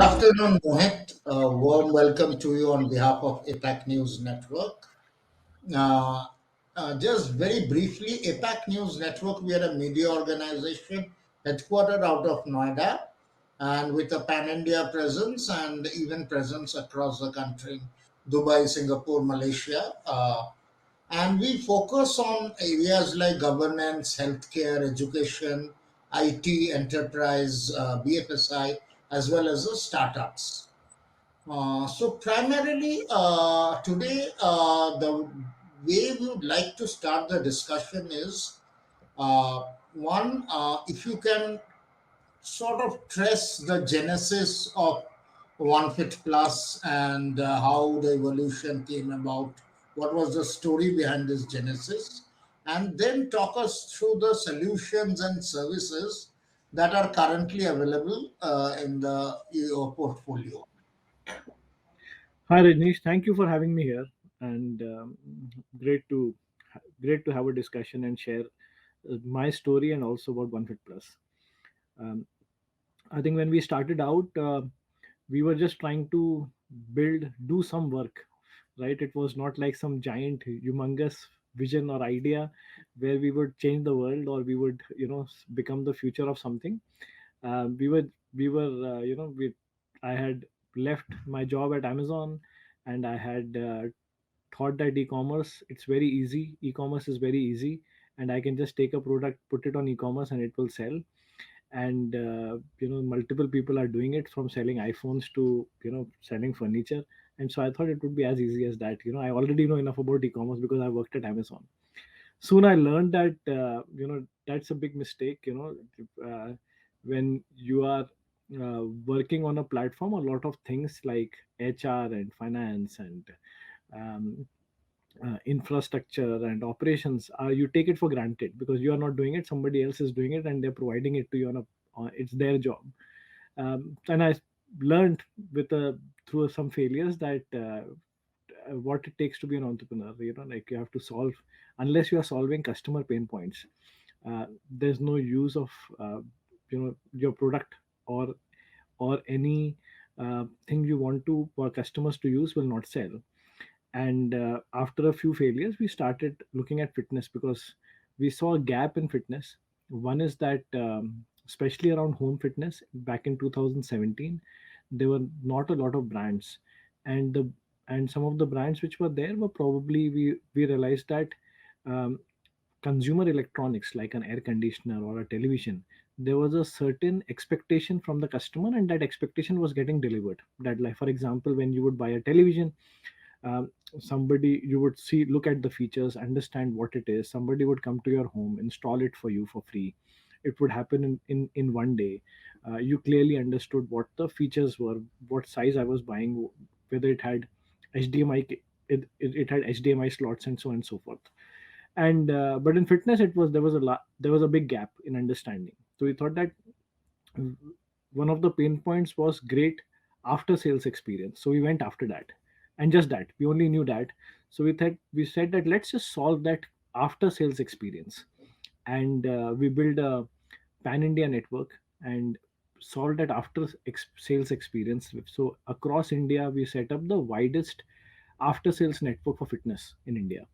afternoon, Mohit. Warm welcome to you on behalf of APAC News Network. Uh, just very briefly, APAC News Network, we are a media organization headquartered out of Noida and with a pan India presence and even presence across the country Dubai, Singapore, Malaysia. And we focus on areas like governance, healthcare, education, IT, enterprise, BFSI, as well as the startups. So primarily today, the way we would like to start the discussion is one, if you can sort of trace the genesis of OneFitPlus and how the evolution came about, what was the story behind this genesis, and then talk us through the solutions and services that are currently available in the your portfolio. Hi Rajneesh, thank you for having me here, and great to great to have a discussion and share my story and also about OneFit Plus. Um, I think when we started out, we were just trying to do some work, right? It was not like some giant, humongous vision or idea where we would change the world or we would, become the future of something. We were, I had left my job at Amazon, and I had thought that e-commerce, it's very easy. E-commerce is very easy, and I can just take a product, put it on e-commerce, and it will sell. And multiple people are doing it, from selling iPhones to selling furniture. And so I thought it would be as easy as that. I already know enough about e-commerce because I worked at Amazon. Soon I learned that that's a big mistake. When you are working on a platform, a lot of things like HR and finance and um, infrastructure and operations, you take it for granted because you are not doing it, somebody else is doing it, and they're providing it to you it's their job. And I learned through some failures that what it takes to be an entrepreneur. Like, you have to solve, unless you are solving customer pain points, there's no use of your product, or any thing you want to for customers to use will not sell. And after a few failures, we started looking at fitness because we saw a gap in fitness. One is that, especially around home fitness, back in 2017, there were not a lot of brands. And some of the brands which were there were probably, we realized that um, consumer electronics like an air conditioner or a television, there was a certain expectation from the customer, and that expectation was getting delivered. That, like, for example, when you would buy a television, somebody, you would see, look at the features, understand what it is, somebody would come to your home, install it for you for free. It would happen in one day. You clearly understood what the features were, what size I was buying, whether it had HDMI, it had HDMI slots, and so on and so forth. And but in fitness, there was a big gap in understanding. So we thought that one of the pain points was great after sales experience, so we went after that. And just that, we only knew that. So we said that let's just solve that after sales experience. And we built a pan India network and solved that after sales experience. So across India, we set up the widest after sales network for fitness in India.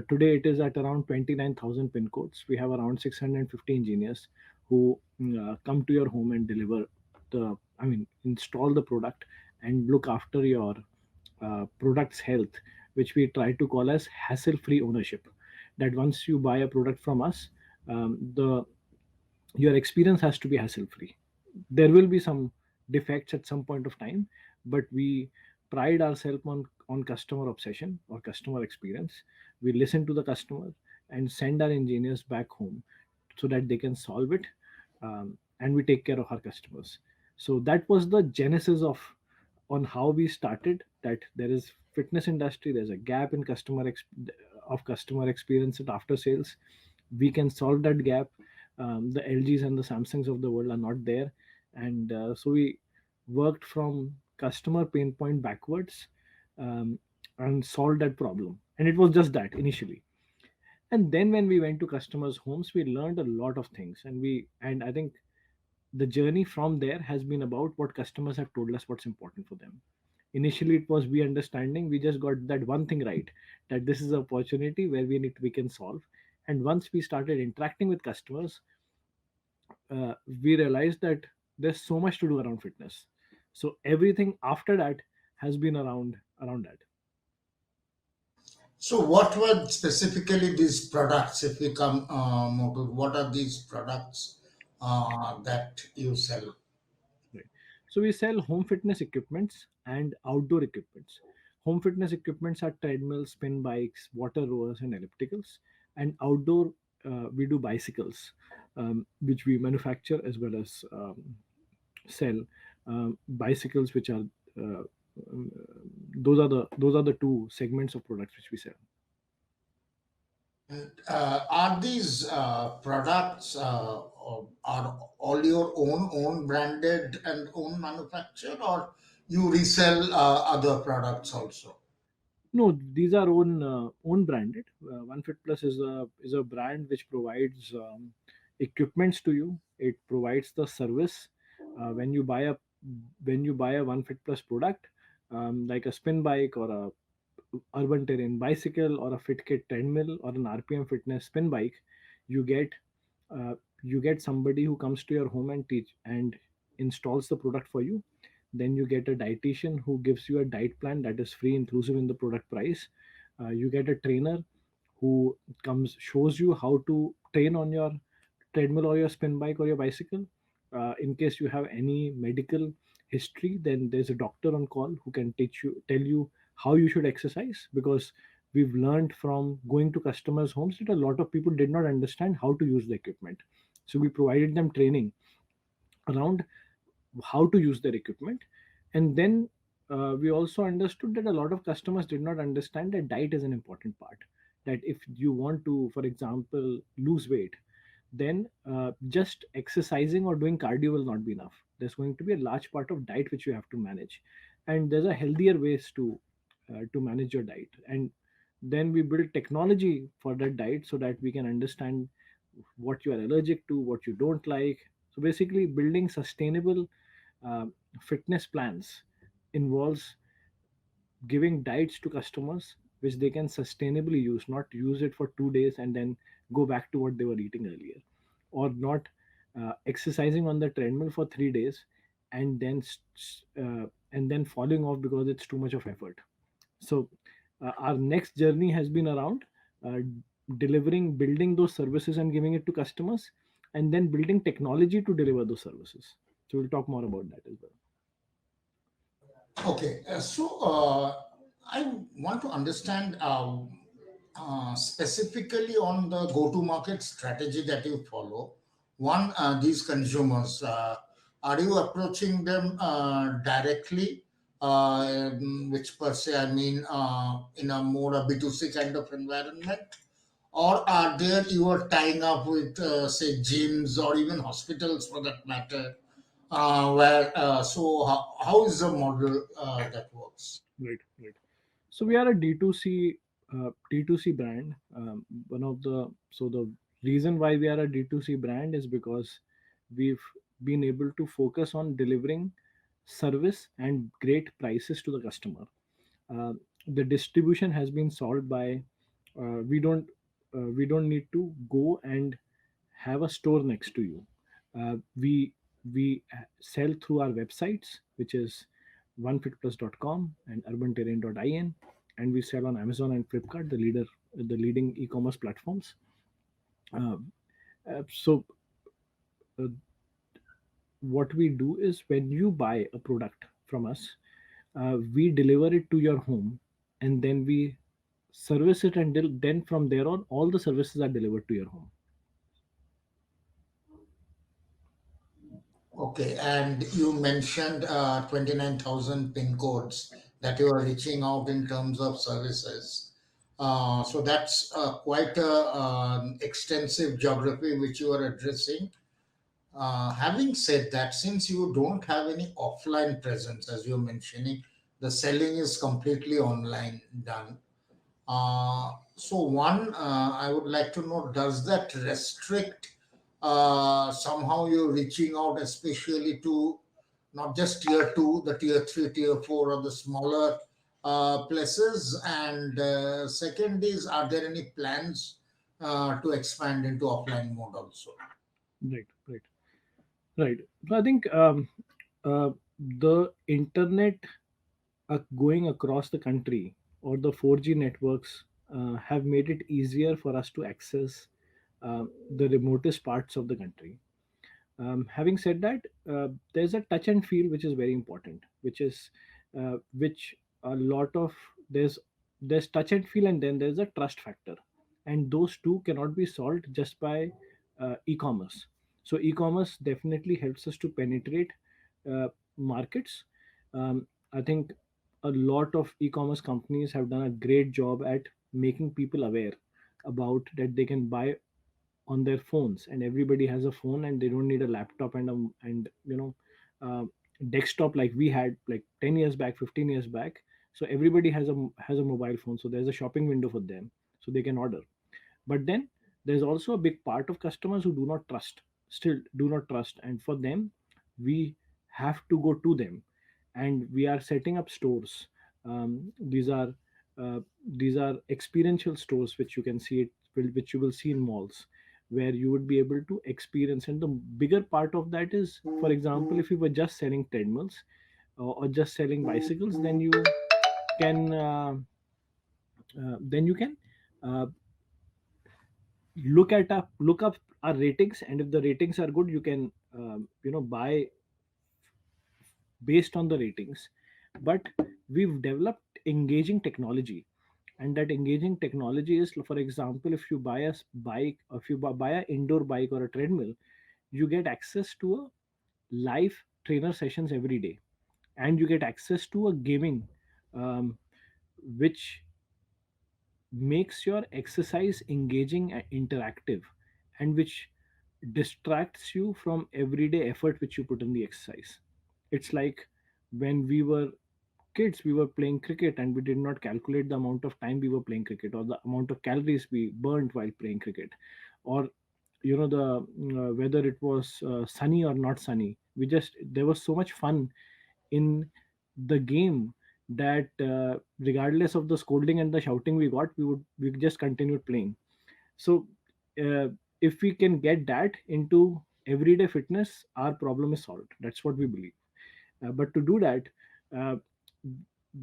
Today, it is at around 29,000 pin codes. We have around 650 engineers who come to your home and deliver install the product and look after your product's health, which we try to call as hassle-free ownership. That once you buy a product from us, the your experience has to be hassle free. There will be some defects at some point of time, but we pride ourselves on customer obsession or customer experience. We listen to the customer and send our engineers back home so that they can solve it, and we take care of our customers. So that was the genesis of on how we started. That there is fitness industry, there's a gap in customer experience at after sales. We can solve that gap. The LGs and the Samsungs of the world are not there. And so we worked from customer pain point backwards, um, and solved that problem. And it was just that initially. And then when we went to customers homes, we learned a lot of things. And I think the journey from there has been about what customers have told us what's important for them. Initially it was we understanding, we just got that one thing right, that this is an opportunity where we can solve. And once we started interacting with customers, we realized that there's so much to do around fitness. So everything after that has been around that. So, what were specifically these products? If we come more to what are these products that you sell? Right. So we sell home fitness equipments and outdoor equipments. Home fitness equipments are treadmills, spin bikes, water rowers, and ellipticals. And outdoor, we do bicycles, which we manufacture as well as sell. Bicycles, which are um, those are the two segments of products which we sell. And, are these products are all your own branded and own manufactured, or you resell other products also? No, these are own branded. OneFit Plus is a brand which provides equipments to you. It provides the service when you buy a OneFit Plus product, like a spin bike or a urban terrain bicycle or a FitKit treadmill or an RPM fitness spin bike. You get uh, you get somebody who comes to your home and teach and installs the product for you. Then you get a dietitian who gives you a diet plan that is free, inclusive in the product price. You get a trainer who comes shows you how to train on your treadmill or your spin bike or your bicycle. In case you have any medical history, then there's a doctor on call who can tell you how you should exercise, because we've learned from going to customers homes that a lot of people did not understand how to use the equipment. So we provided them training around how to use their equipment. And then we also understood that a lot of customers did not understand that diet is an important part. That if you want to, for example, lose weight, then just exercising or doing cardio will not be enough. There's going to be a large part of diet which you have to manage, and there's a healthier ways to manage your diet. And then we build technology for that diet so that we can understand what you are allergic to, what you don't like. So basically, building sustainable uh, fitness plans involves giving diets to customers which they can sustainably use, not use it for 2 days and then go back to what they were eating earlier, or not exercising on the treadmill for 3 days and then falling off because it's too much of effort. So our next journey has been around uh, building those services and giving it to customers, and then building technology to deliver those services. So we'll talk more about that as well. Okay, I want to understand specifically on the go-to-market strategy that you follow. One, these consumers, are you approaching them directly, which per se, I mean, in a more a B2C kind of environment? Or are there you are tying up with, say, gyms or even hospitals for that matter, where so how is the model that works? Right, right. So we are a D2C brand. One of the so the reason why we are a D2C brand is because we've been able to focus on delivering service and great prices to the customer. The distribution has been solved by we don't need to go and have a store next to you. We sell through our websites, which is onefitplus.com and urbanterrain.in, and we sell on Amazon and Flipkart, the leading e-commerce platforms. Uh, so uh, what we do is when you buy a product from us, we deliver it to your home, and then we service it, and then from there on all the services are delivered to your home. Okay, and you mentioned 29,000 pin codes that you are reaching out in terms of services. So that's quite a extensive geography which you are addressing. Having said that, since you don't have any offline presence, as you're mentioning, the selling is completely online done. So one, I would like to know, does that restrict somehow you're reaching out, especially to not just tier two, the tier three, tier four, or the smaller places. And second is, are there any plans to expand into offline mode also? Right, right, right. So I think uh, the internet going across the country, or the 4G networks have made it easier for us to access the remotest parts of the country. Having said that, there's a touch and feel which is very important, which is which a lot of there's touch and feel, and then there's a trust factor, and those two cannot be solved just by e-commerce. So e-commerce definitely helps us to penetrate markets. I think a lot of e-commerce companies have done a great job at making people aware about that they can buy on their phones, and everybody has a phone, and they don't need a laptop and uh, desktop like we had like 10 years back, 15 years back. So everybody has a mobile phone, so there's a shopping window for them, so they can order. But then there's also a big part of customers who do not trust, still do not trust, and for them we have to go to them, and we are setting up stores. These are experiential stores which you can see it which you will see in malls, where you would be able to experience. And the bigger part of that is, for example, if you were just selling treadmills or just selling bicycles, can then you can uh, look up our ratings, and if the ratings are good, you can buy based on the ratings. But we've developed engaging technology, and that engaging technology is, for example, if you buy a bike, or if you buy an indoor bike or a treadmill, you get access to a live trainer sessions every day, and you get access to a gaming, um, which makes your exercise engaging and interactive, and which distracts you from everyday effort which you put in the exercise. It's like when we were kids, we were playing cricket, and we did not calculate the amount of time we were playing cricket, or the amount of calories we burned while playing cricket, or whether it was sunny or not sunny. We just There was so much fun in the game that regardless of the scolding and the shouting we got, we just continued playing. So uh, if we can get that into everyday fitness, our problem is solved. That's what we believe. But to do that, uh,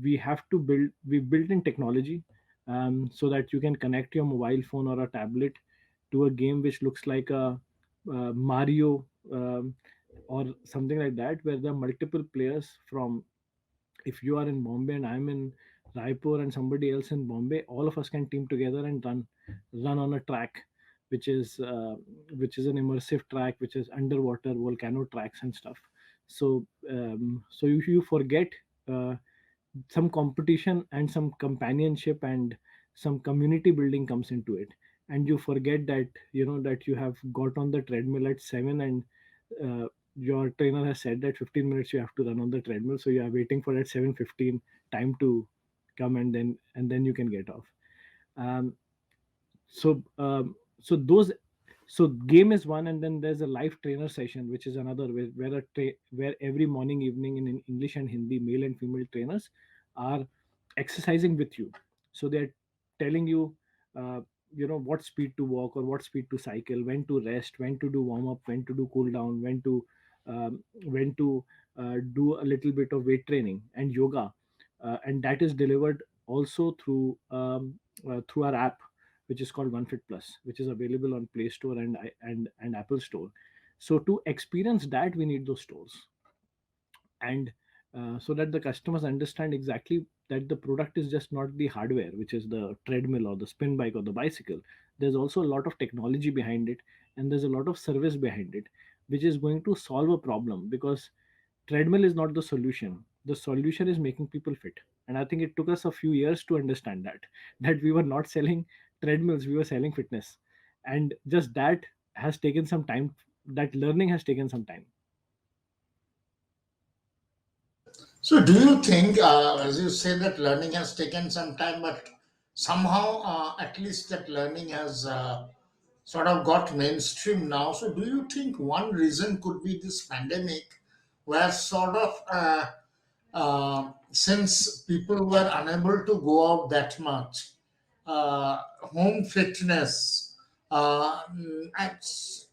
we built in technology, so that you can connect your mobile phone or a tablet to a game which looks like a Mario, or something like that, where there are multiple players from. If you are in Bombay and I'm in Raipur and somebody else in Bombay, all of us can team together and run on a track, which is an immersive track, which is underwater volcano tracks and stuff. So you forget uh, some competition and some companionship and some community building comes into it, and you forget that that you have got on the treadmill at 7, and your trainer has said that 15 minutes you have to run on the treadmill, so you are waiting for that 7:15 time to come, and then you can get off. Um, so um, so those so game is one, and then there's a live trainer session, which is another, where every morning, evening, in English and Hindi, male and female trainers are exercising with you. So they're telling you uh, what speed to walk or what speed to cycle, when to rest, when to do warm up, when to do cool down, when to do a little bit of weight training and yoga, and that is delivered also through our app, which is called OneFitPlus, which is available on Play Store and Apple Store. So to experience that, we need those stores, and so that the customers understand exactly that the product is just not the hardware, which is the treadmill or the spin bike or the bicycle. There's also a lot of technology behind it, and there's a lot of service behind it, which is going to solve a problem, because treadmill is not the solution. The solution is making people fit. And I think it took us a few years to understand that we were not selling treadmills, we were selling fitness. And just that has taken some time. That learning has taken some time. So, do you think, as you say, that learning has taken some time, but somehow, at least that learning has sort of got mainstream now. So, do you think one reason could be this pandemic, where sort of since people were unable to go out that much, home fitness,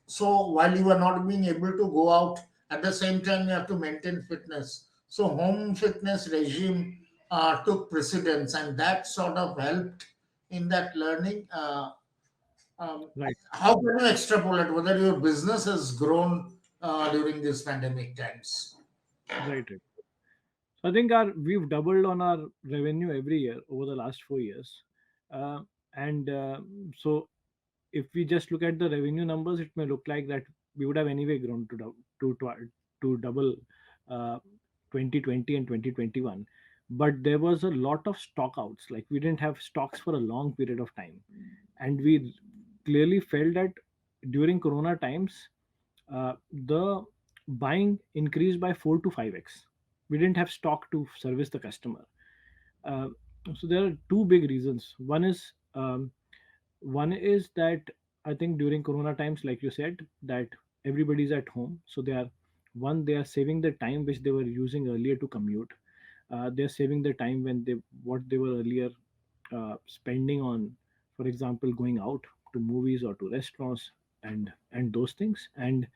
so while you are not being able to go out, at the same time you have to maintain fitness. So, home fitness regime took precedence, and that sort of helped in that learning. Um, Right, how can you extrapolate whether your business has grown during these pandemic times? right, right. So I think our we've doubled on our revenue every year over the last 4 years, uh, and so if we just look at the revenue numbers, it may look like that we would have anyway grown to double uh, 2020 and 2021. But there was a lot of stock outs. Like we didn't have stocks for a long period of time, and we clearly felt that during Corona times, the buying increased by 4 to 5x. We didn't have stock to service the customer. Uh, so there are two big reasons. One is that I think during Corona times, like you said, that everybody's at home, so they are saving the time which they were using earlier to commute. They're saving the time when they what they were earlier spending on, for example, going out to movies or to restaurants and those things. And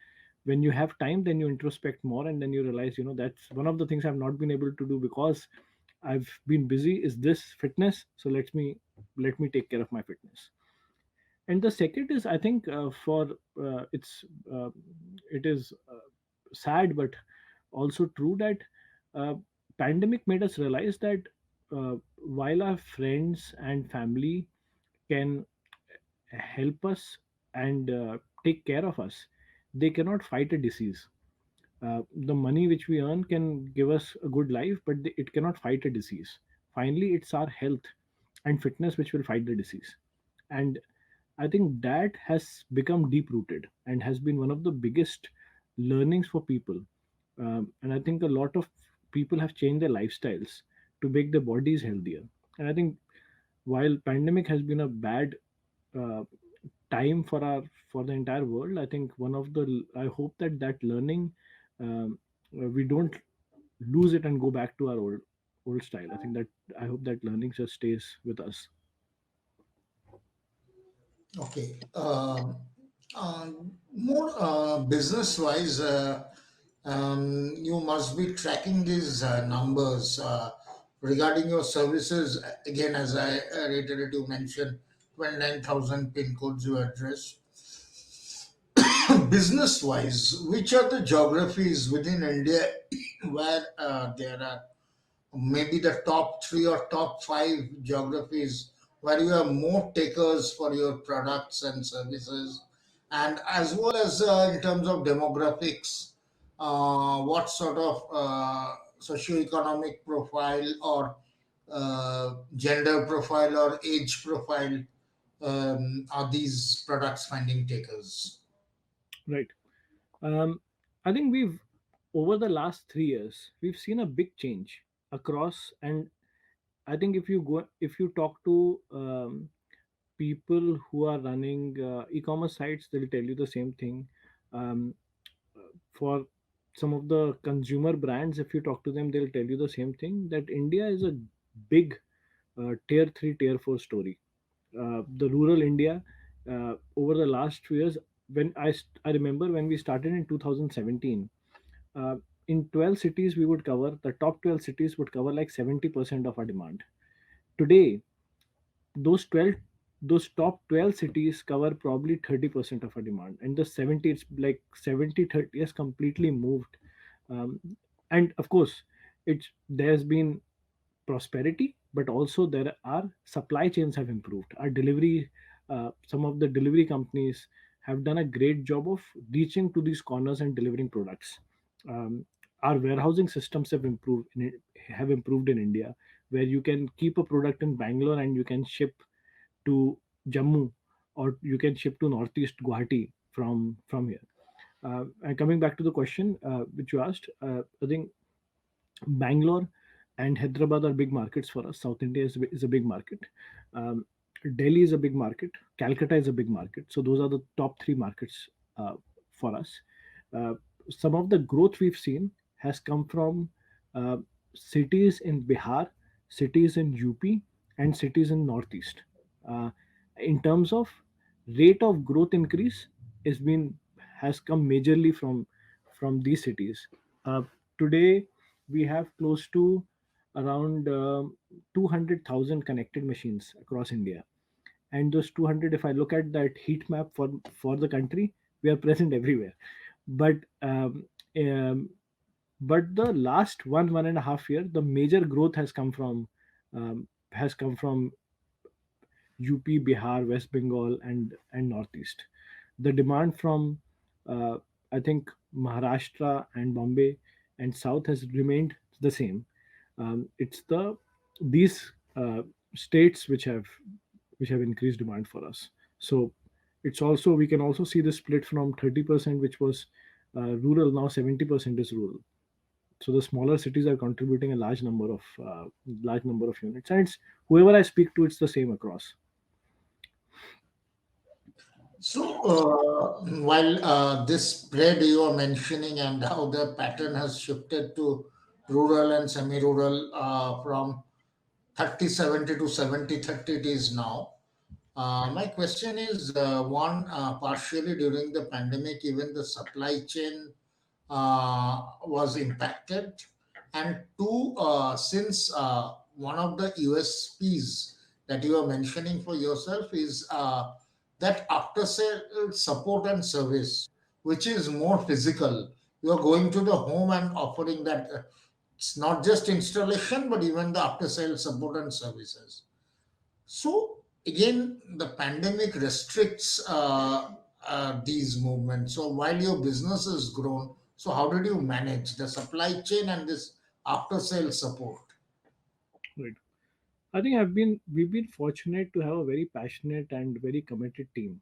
when you have time, then you introspect more, and then you realize, that's one of the things I've not been able to do because I've been busy. Is this fitness? So let me take care of my fitness. And the second is, I think, for uh, it is sad but also true that uh, pandemic made us realize that while our friends and family can help us and take care of us, they cannot fight a disease. The money which we earn can give us a good life, but it cannot fight a disease. Finally, it's our health and fitness which will fight the disease. And I think that has become deep rooted and has been one of the biggest learnings for people. And I think a lot of people have changed their lifestyles to make their bodies healthier. And I think while pandemic has been a bad uh, time for the entire world, I think I hope that learning, we don't lose it and go back to our old style. I hope that learning just stays with us. Okay. More business wise, you must be tracking these numbers regarding your services. Again, as I reiterated, you mentioned 29,000 pin codes you address. Business wise, which are the geographies within India where there are maybe the top three or top five geographies where you have more takers for your products and services, and as well as in terms of demographics, what sort of socioeconomic profile or gender profile or age profile are these products finding takers? Right. Um, I think over the last 3 years, we've seen a big change across. And I think if you talk to people who are running e-commerce sites, they'll tell you the same thing. Um, for some of the consumer brands, if you talk to them, they'll tell you the same thing, that India is a big tier 3, tier 4 story. The rural India, over the last few years, I remember when we started in 2017, uh, in 12 cities we would cover the top 12 cities would cover like 70% of our demand. Today, those 12 those top 12 cities cover probably 30% of our demand, and the 70, it's like 70/30 has completely moved. um, and of course, there's been prosperity, but also there are supply chains have improved. Our delivery, some of the delivery companies have done a great job of reaching to these corners and delivering products. um, our warehousing systems have improved in India, where you can keep a product in Bangalore and you can ship to Jammu, or you can ship to Northeast Guwahati from here. And coming back to the question which you asked, I think Bangalore and Hyderabad are big markets for us. South India is a big market. Um, Delhi is a big market. Calcutta is a big market. So those are the top three markets for us. Uh, some of the growth we've seen has come from uh, cities in Bihar, cities in UP, and cities in Northeast. Uh, in terms of rate of growth increase, has been has come majorly from these cities. Uh, Today, we have close to around 200,000 connected machines across India, and those 200, if I look at that heat map for the country, we are present everywhere. But um, but the last 1.5 year, the major growth has come from UP, Bihar, West Bengal, and Northeast. The demand from uh, I think Maharashtra and Bombay and South has remained the same. It's these states which have increased demand for us. So it's also, we can also see the split from 30%, which was rural, now 70% is rural. So the smaller cities are contributing a large number of units, and it's whoever I speak to, it's the same across. So, while this spread you are mentioning and how the pattern has shifted to rural and semi-rural from 30/70 to 70/30 it is now. My question is one, partially during the pandemic, even the supply chain was impacted, and two, since one of the USPs that you are mentioning for yourself is that after sale support and service, which is more physical. You are going to the home and offering that. It's not just installation, but even the after sale support and services. So again, the pandemic restricts these movements. So while your business has grown, so how did you manage the supply chain and this after sale support? Right. I think we've been fortunate to have a very passionate and very committed team.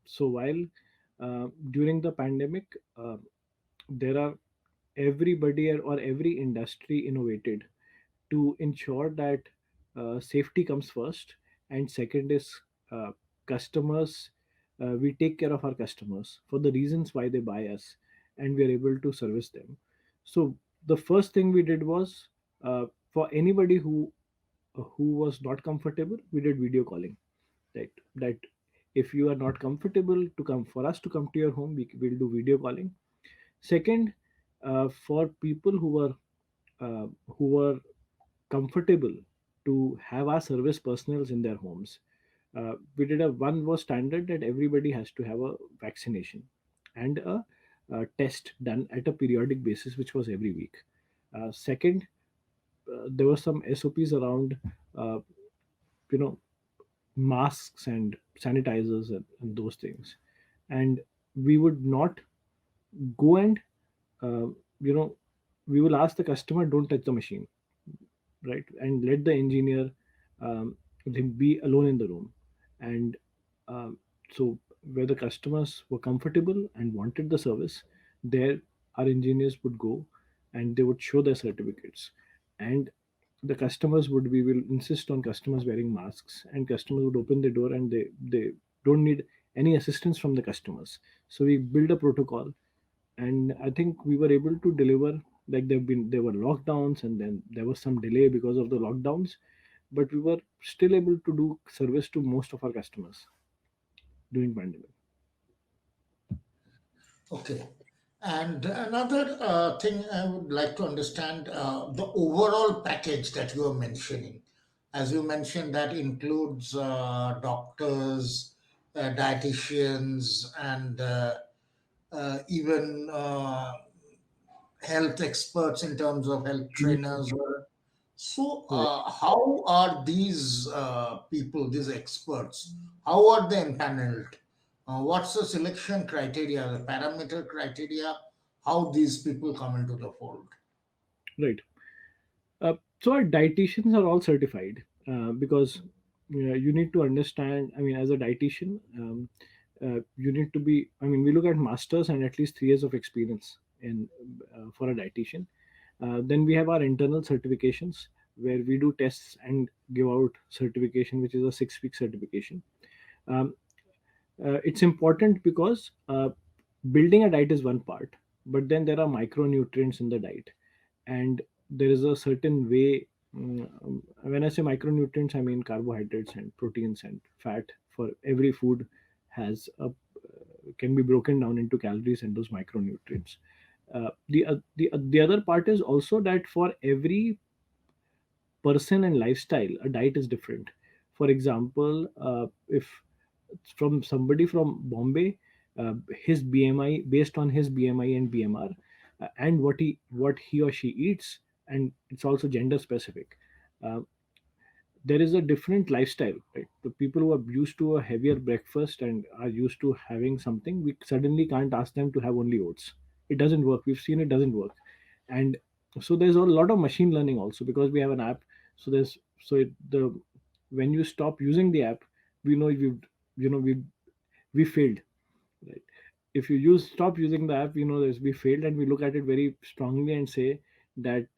So while during the pandemic, there are everybody or every industry innovated to ensure that safety comes first, and second is uh, customers. We take care of our customers for the reasons why they buy us, and we are able to service them. So the first thing we did was, for anybody who was not comfortable, we did video calling. That if you are not comfortable to come for us to come to your home, we will do video calling. Second, for people who were comfortable to have our service personals in their homes, we did a one was standard that everybody has to have a vaccination and a test done at a periodic basis, which was every week. Second, there were some SOPs around, uh, you know masks and sanitizers and those things. And we would not go and, uh, you know we will ask the customer, don't touch the machine, right, and let the engineer be alone in the room. And um, so where the customers were comfortable and wanted the service, there our engineers would go and they would show their certificates. And the customers would we will insist on customers wearing masks, and customers would open the door, and they don't need any assistance from the customers. So we build a protocol, and I think we were able to deliver. Like, there were lockdowns, and then there was some delay because of the lockdowns, but we were still able to do service to most of our customers during pandemic. Okay. And another thing I would like to understand, the overall package that you are mentioning. As you mentioned, that includes doctors, dietitians, and even health experts in terms of health trainers. So, Right. how are these people, these experts, how are they empaneled? What's the selection criteria, the parameter criteria? How these people come into the fold? Right. So our dietitians are all certified, because you need to understand. I mean, as a dietitian, you need to be. I mean, we look at masters and at least 3 years of experience in for a dietitian. Then we have our internal certifications. where we do tests and give out certification, which is a 6 week certification. um, it's important because building a diet is one part, but then there are micronutrients in the diet, and there is a certain way. When I say micronutrients, I mean carbohydrates and proteins and fat. For every food has a can be broken down into calories and those micronutrients. The other part is also that for every person and lifestyle, a diet is different. For example, if from somebody from Bombay, his BMI, based on his BMI and BMR, and what he or she eats, and it's also gender specific. Uh, there is a different lifestyle, right? The people who are used to a heavier breakfast and are used to having something, we suddenly can't ask them to have only oats. It doesn't work. We've seen it doesn't work. And so there's a lot of machine learning also, because we have an app. So there's so it, the when you stop using the app, we know we failed, right? If you use stop using the app, there's we failed, and we look at it very strongly and say that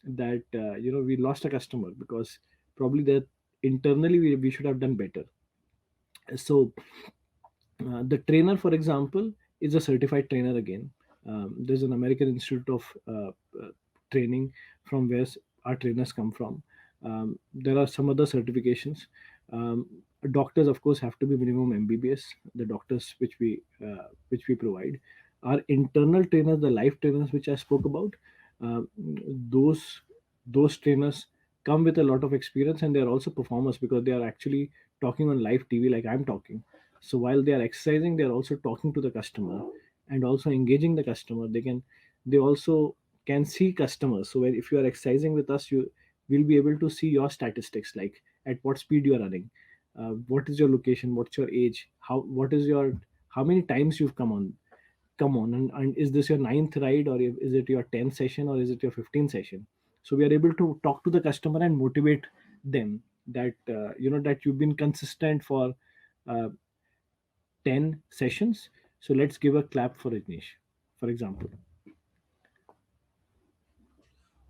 we lost a customer, because probably that internally we should have done better. So the trainer, for example, is a certified trainer again. There's an American Institute of Training, from where our trainers come from. There are some other certifications. Um, Doctors, of course, have to be minimum MBBS. The doctors which we provide, our internal trainers, the life trainers which I spoke about, uh, those those trainers come with a lot of experience, and they are also performers, because they are actually talking on live TV like I'm talking. So while they are exercising, they are also talking to the customer and also engaging the customer. They also can see customers. So if you are exercising with us, you will be able to see your statistics, like at what speed you are running, what is your location, what's your age, how many times you've come on, and is this your ninth ride, or is it your 10th session, or is it your 15th session? So we are able to talk to the customer and motivate them that that you've been consistent for uh, 10 sessions. So let's give a clap for Rajneesh, for example.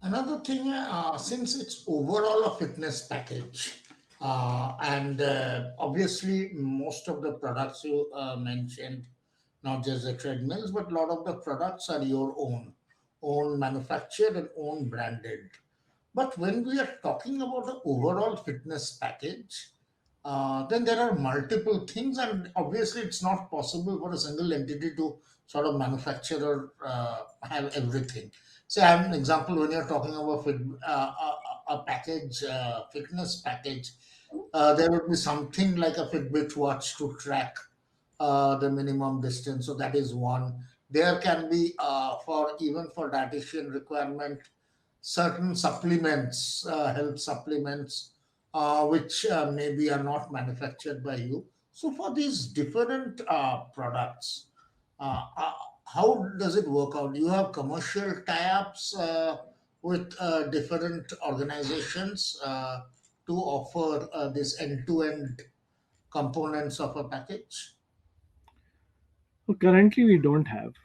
Another thing, since it's overall a fitness package, and obviously most of the products you mentioned, not just the treadmills, but a lot of the products are your own manufactured and own branded. But when we are talking about the overall fitness package, then there are multiple things, and obviously it's not possible for a single entity to sort of manufacture or have everything. Say, I have an example. When you're talking about a package, fitness package, there would be something like a Fitbit watch to track the minimum distance. So that is one. There can be for even for dietitian requirement certain supplements, health supplements, which maybe are not manufactured by you. So for these different products, uh, uh, how does it work out? You have commercial tie-ups with different organizations to offer this end-to-end components of a package. Well, currently, we don't have.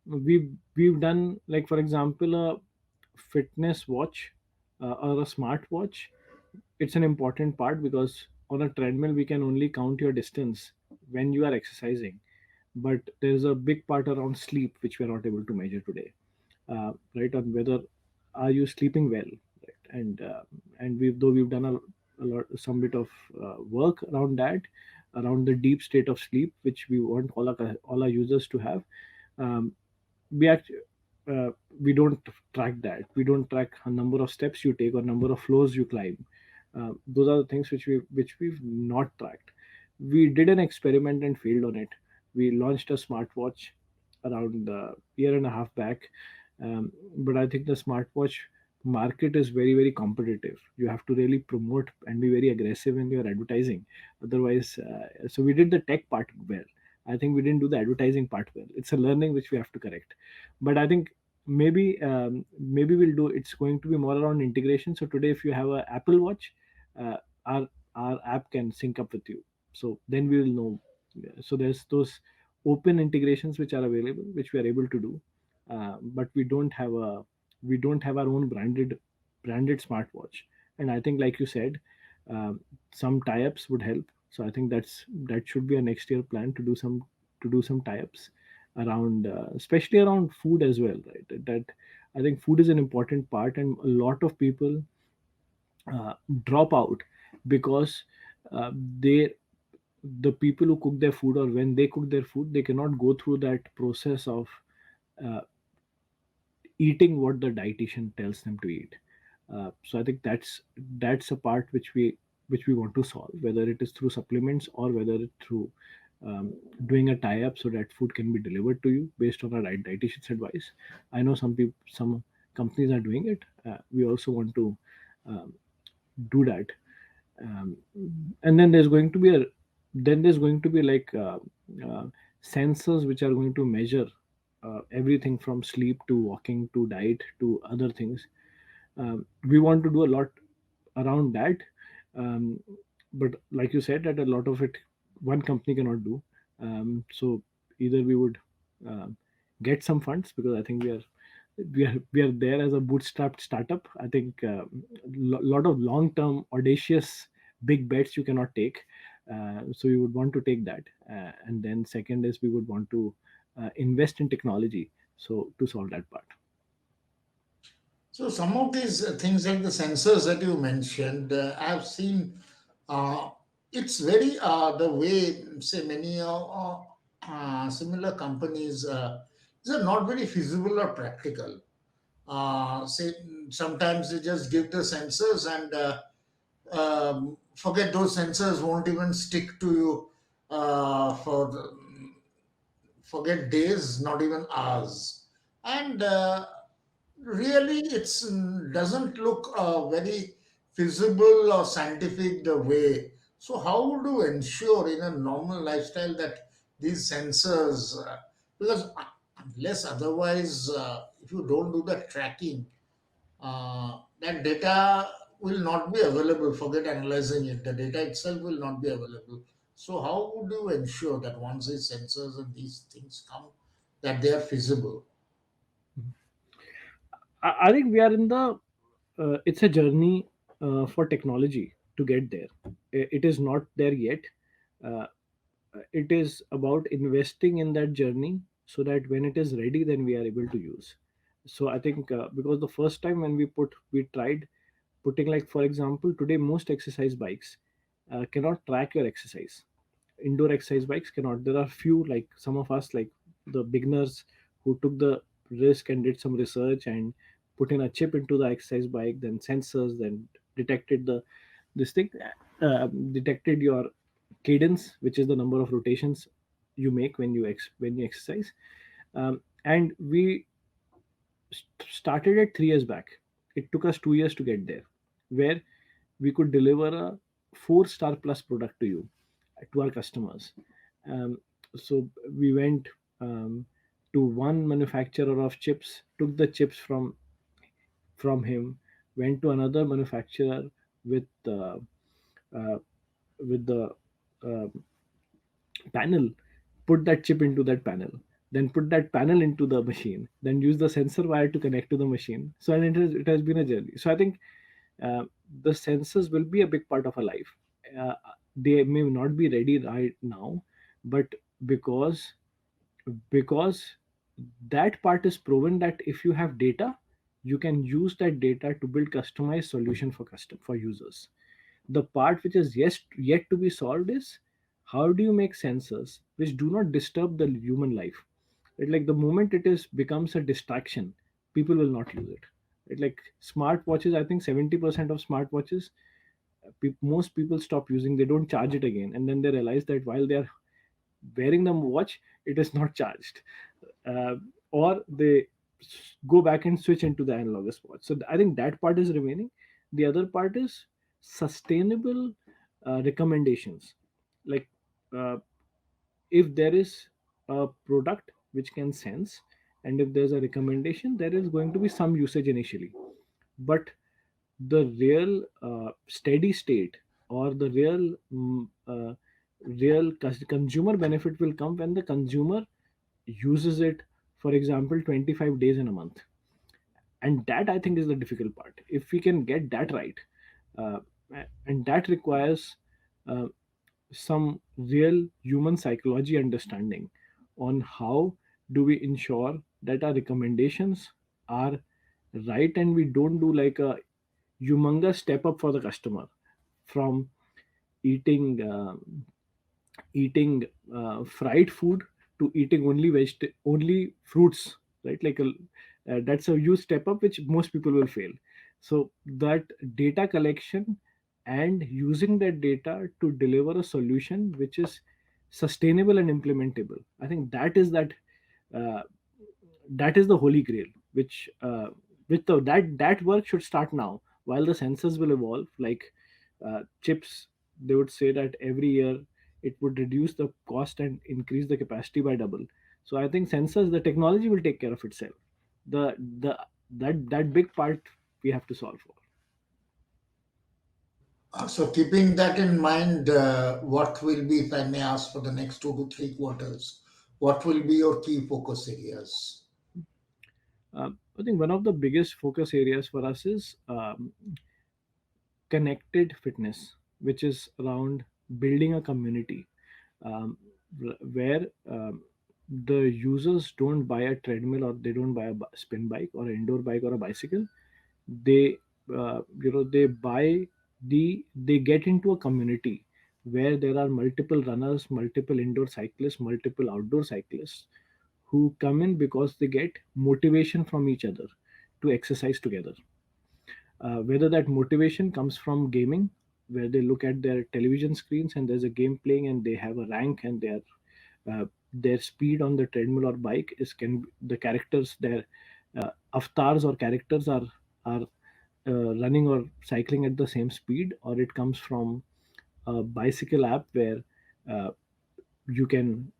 We've done, like, for example, a fitness watch or a smart watch. It's an important part, because on a treadmill we can only count your distance when you are exercising, but there's a big part around sleep which we are not able to measure today. Right, on whether are you sleeping well, right? And we've done a lot, some bit of work around that, around the deep state of sleep which we want all our users to have. um, we actually uh, we don't track that. We don't track a number of steps you take or number of floors you climb. Those are the things which we've not tracked. We did an experiment and failed on it. We launched a smartwatch around a year and a half back, but I think the smartwatch market is very, very competitive. You have to really promote and be very aggressive in your advertising. Otherwise, so we did the tech part well. I think we didn't do the advertising part well. It's a learning which we have to correct. But I think maybe we'll do. It's going to be more around integration. So today, if you have a Apple Watch, uh, our our app can sync up with you. So then we will know. So there's those open integrations which are available, which we are able to do, but we don't have our own branded. branded smartwatch. And I think, like you said, um, some tie-ups would help. So I think that should be a next year plan to do some tie-ups around, especially around food as well, right? That I think food is an important part, and a lot of people uh, drop out because uh, they the people who cook their food, or when they cook their food, they cannot go through that process of uh, eating what the dietitian tells them to eat. So I think that's a part which we want to solve, whether it is through supplements or whether it's through doing a tie-up so that food can be delivered to you based on a dietitian's advice. I know some companies are doing it. We also want to um, do that. um, and then there's going to be like uh, sensors which are going to measure everything from sleep to walking to diet to other things. We want to do a lot around that. um, but like you said, that a lot of it one company cannot do. So either we would um get some funds, because I think we are there as a bootstrapped startup. I think lot of long term audacious big bets you cannot take. So we would want to take that, and then second is we would want to invest in technology so to solve that part. So some of these things like the sensors that you mentioned, I've seen. Uh, it's very the way say many similar companies. These are not very feasible or practical. Say sometimes they just give the sensors and forget those sensors won't even stick to you for forget days, not even hours, and really it's doesn't look very feasible or scientific the way. So how would you ensure in a normal lifestyle that these sensors because unless otherwise if you don't do the tracking, that data will not be available. Forget analyzing it, the data itself will not be available. So how would you ensure that once these sensors and these things come, that they are feasible? I think we are in the it's a journey for technology to get there. It is not there yet. uh, it is about investing in that journey so that when it is ready, then we are able to use. So I think because the first time when we tried putting, like for example, today most exercise bikes cannot track your exercise. Indoor exercise bikes cannot. There are few, like some of us, like the beginners, who took the risk and did some research and put in a chip into the exercise bike, then sensors, then detected the this thing detected your cadence, which is the number of rotations you make when you exercise. And we started it 3 years back. It took us 2 years to get there, where we could deliver a 4-star plus product to you, to our customers. Um, so we went to one manufacturer of chips, took the chips from him, went to another manufacturer with uh, the uh, panel, put that chip into that panel, then put that panel into the machine, then use the sensor wire to connect to the machine. So and it has been a journey. So I think uh, the sensors will be a big part of our life. uh, they may not be ready right now, but because because that part is proven that if you have data, you can use that data to build customized solution for users. The part which is yet to be solved is, how do you make sensors which do not disturb the human life? Like the moment it is becomes a distraction, people will not use it. Like smartwatches, I think 70% of smartwatches, most people stop using. They don't charge it again, and then they realize that while they are wearing the watch, it is not charged. uh, or they go back and switch into the analogous watch. So I think that part is remaining. The other part is sustainable recommendations. Like uh, if there is a product which can sense, and if there's a recommendation, there is going to be some usage initially. But the real steady state, or the real consumer benefit will come when the consumer uses it, for example, 25 days in a month. And that, I think, is the difficult part. If we can get that right, uh, and that requires uh, some real human psychology understanding on how do we ensure that our recommendations are right, and we don't do like a humongous step up for the customer from eating eating fried food to eating only fruits, right? That's a huge step up which most people will fail. So that data collection and using that data to deliver a solution which is sustainable and implementable, I think uh, that is the holy grail, which with that work should start now, while the sensors will evolve like chips. They would say that every year it would reduce the cost and increase the capacity by double. So I think sensors, the technology will take care of itself. The that big part we have to solve for. So keeping that in mind, what will be, if I may ask, for the next 2 to 3 quarters, what will be your key focus areas? I think one of the biggest focus areas for us is connected fitness, which is around building a community um, where the users don't buy a treadmill, or they don't buy a spin bike or an indoor bike or a bicycle. They they buy they get into a community where there are multiple runners, multiple indoor cyclists, multiple outdoor cyclists who come in because they get motivation from each other to exercise together. Whether that motivation comes from gaming, where they look at their television screens and there's a game playing and they have a rank, and their speed on the treadmill or bike is can the characters, their avatars or characters are running or cycling at the same speed, or it comes from a bicycle app where uh, you can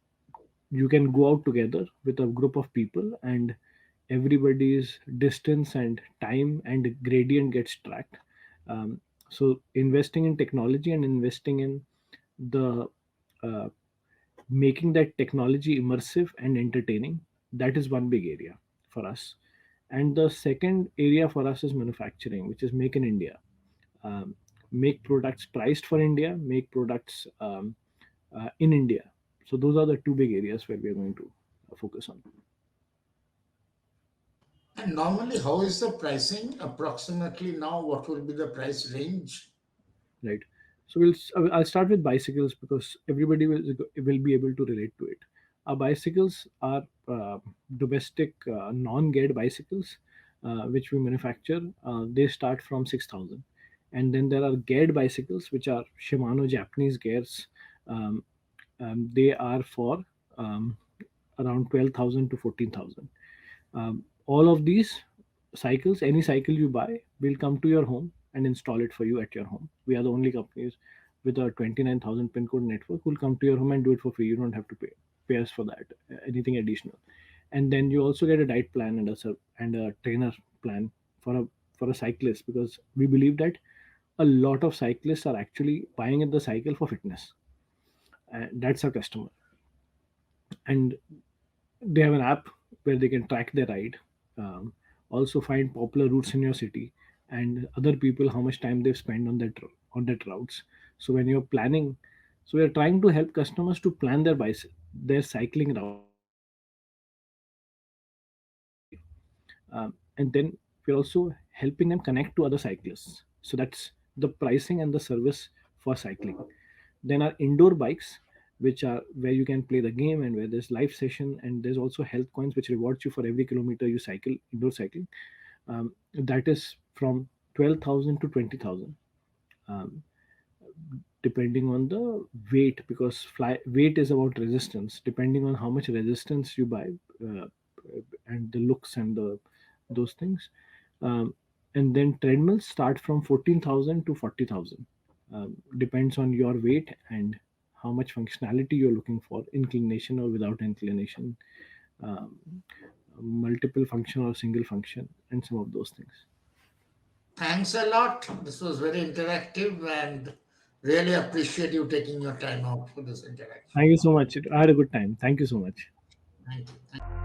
you can go out together with a group of people, and everybody's distance and time and gradient gets tracked. So investing in technology and investing in the uh, making that technology immersive and entertaining, that is one big area for us. And the second area for us is manufacturing, which is make in India. um, make products priced for India, make products in India. So those are the two big areas where we are going to focus on. And normally, how is the pricing approximately now? What will be the price range? Right. So I'll start with bicycles because everybody will be able to relate to it. Our bicycles are domestic non-geared bicycles, which we manufacture. They start from 6,000, and then there are geared bicycles, which are Shimano Japanese gears. Um, they are for um, around 12,000 to 14,000. All of these cycles, any cycle you buy, will come to your home and install it for you at your home. We are the only companies with a 29,000 pin code network who will come to your home and do it for free. You don't have to pay us for that, anything additional. And then you also get a diet plan and a trainer plan for a cyclist, because we believe that a lot of cyclists are actually buying the cycle for fitness. That's our customer. And they have an app where they can track their ride, um, also find popular routes in your city, and other people how much time they've spent on that routes. So when you're planning, so we are trying to help customers to plan their cycling routes effectively. And then we're also helping them connect to other cyclists. So that's the pricing and the service for cycling. Then our indoor bikes, which are where you can play the game and where there's live session, and there's also health coins which rewards you for every kilometer you cycle indoor cycling. That is from 12,000 to 20,000, um, depending on the weight, because weight is about resistance. Depending on how much resistance you buy, uh, and the looks and those things. um, and then treadmills start from 14,000 to 40,000. Depends on your weight and how much functionality you're looking for, inclination or without inclination, um, multiple function or single function, and some of those things. Thanks a lot. This was very interactive and really appreciate you taking your time out for this interaction. Thank you so much. I had a good time. Thank you so much. Thank you.